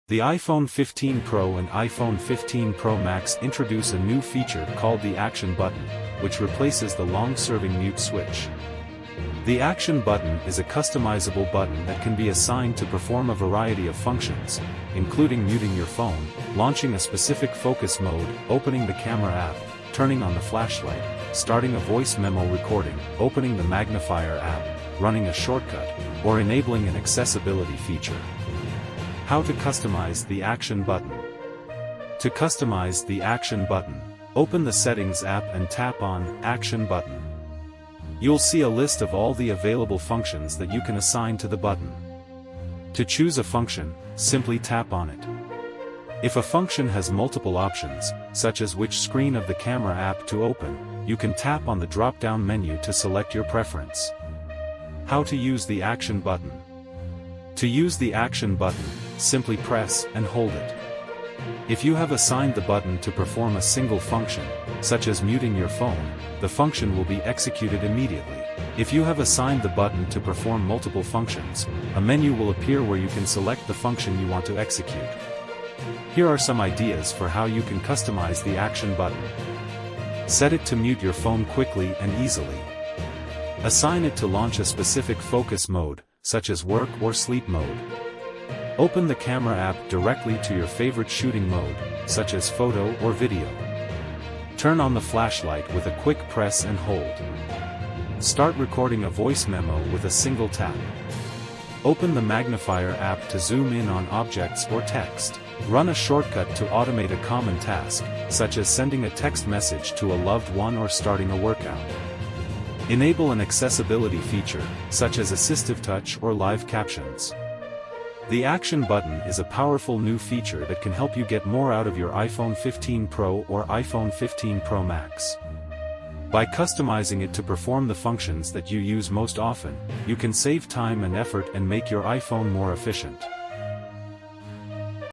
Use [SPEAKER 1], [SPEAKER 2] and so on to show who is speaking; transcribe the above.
[SPEAKER 1] The iPhone 15 Pro and iPhone 15 Pro Max introduce a new feature called the Action button, which replaces the long-serving mute switch. The Action button is a customizable button that can be assigned to perform a variety of functions, including muting your phone, launching a specific focus mode, opening the camera app, turning on the flashlight, starting a voice memo recording, opening the Magnifier app, running a shortcut, or enabling an accessibility feature. How to customize the Action button. To customize the Action button, open the Settings app and tap on Action button. You'll see a list of all the available functions that you can assign to the button. To choose a function, simply tap on it. If a function has multiple options, such as which screen of the camera app to open, you can tap on the drop-down menu to select your preference. How to use the Action button. To use the Action button, simply press and hold it. If you have assigned the button to perform a single function, such as muting your phone, the function will be executed immediately. If you have assigned the button to perform multiple functions, a menu will appear where you can select the function you want to execute. Here are some ideas for how you can customize the Action button. Set it to mute your phone quickly and easily. Assign it to launch a specific focus mode, such as work or sleep mode. Open the camera app directly to your favorite shooting mode, such as photo or video. Turn on the flashlight with a quick press and hold. Start recording a voice memo with a single tap. Open the Magnifier app to zoom in on objects or text. Run a shortcut to automate a common task, such as sending a text message to a loved one or starting a workout. Enable an accessibility feature, such as assistive touch or live captions. The Action button is a powerful new feature that can help you get more out of your iPhone 15 Pro or iPhone 15 Pro Max. By customizing it to perform the functions that you use most often, you can save time and effort and make your iPhone more efficient.